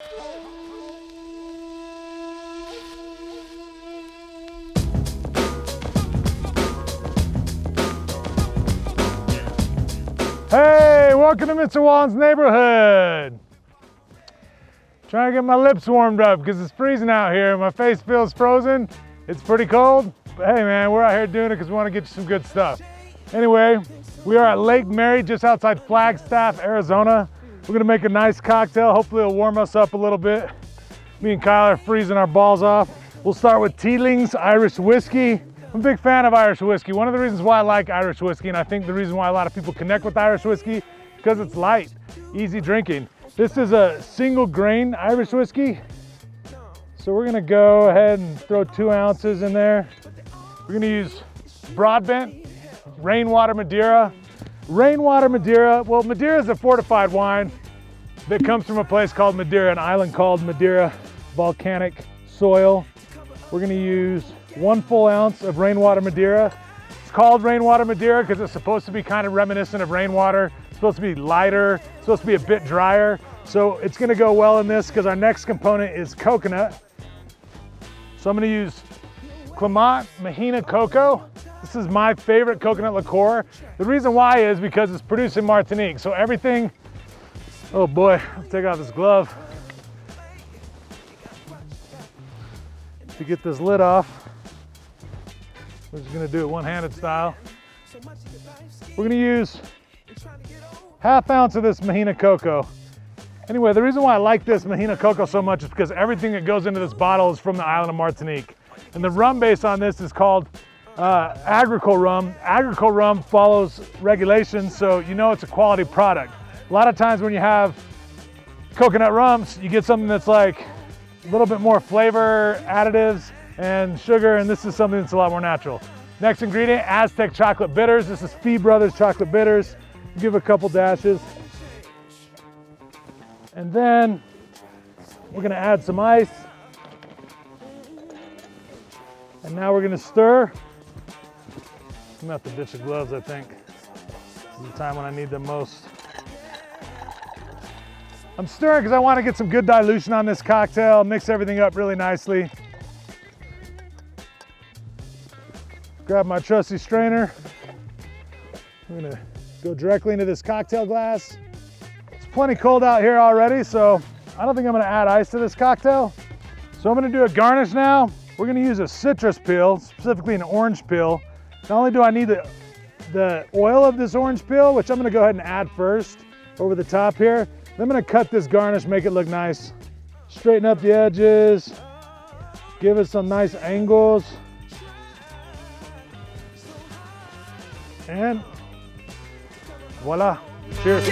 Hey, welcome to Mr. Wallen's neighborhood. Trying to get my lips warmed up because it's freezing out here. My face feels frozen. It's pretty cold, but hey man, we're out here doing it because we want to get you some good stuff. Anyway, we are at Lake Mary, just outside Flagstaff, Arizona. We're gonna make a nice cocktail. Hopefully it'll warm us up a little bit. Me and Kyle are freezing our balls off. We'll start with Teeling's Irish whiskey. I'm a big fan of Irish whiskey. One of the reasons why I like Irish whiskey, and I think the reason why a lot of people connect with Irish whiskey, because it's light, easy drinking. This is a single grain Irish whiskey. So we're gonna go ahead and throw 2 ounces in there. We're gonna use Broadbent, Rainwater Madeira. Rainwater Madeira, well, Madeira is a fortified wine that comes from a place called Madeira, an island called Madeira, volcanic soil. We're gonna use 1 full ounce of Rainwater Madeira. It's called Rainwater Madeira because it's supposed to be kind of reminiscent of rainwater. It's supposed to be lighter, it's supposed to be a bit drier. So it's gonna go well in this because our next component is coconut. So I'm gonna use Clement Mahina Cocoa. This is my favorite coconut liqueur. The reason why is because it's produced in Martinique. So everything, oh boy, let's take off this glove. To get this lid off, we're just gonna do it one-handed style. We're gonna use 1/2 ounce of this Mahina Cocoa. Anyway, the reason why I like this Mahina Cocoa so much is because everything that goes into this bottle is from the island of Martinique. And the rum base on this is called agricole rum. Agricole rum follows regulations, so you know it's a quality product. A lot of times when you have coconut rums, you get something that's like a little bit more flavor, additives, and sugar, and this is something that's a lot more natural. Next ingredient, Aztec chocolate bitters. This is Fee Brothers chocolate bitters. Give a couple dashes. And then we're gonna add some ice. And now we're gonna stir. I'm gonna have to ditch the gloves, I think. This is the time when I need them most. I'm stirring because I want to get some good dilution on this cocktail, mix everything up really nicely. Grab my trusty strainer. I'm gonna go directly into this cocktail glass. It's plenty cold out here already, so I don't think I'm gonna add ice to this cocktail. So I'm gonna do a garnish now. We're gonna use a citrus peel, specifically an orange peel. Not only do I need the oil of this orange peel, which I'm gonna go ahead and add first over the top here. Then I'm gonna cut this garnish, make it look nice. Straighten up the edges, give it some nice angles. And voila, cheers.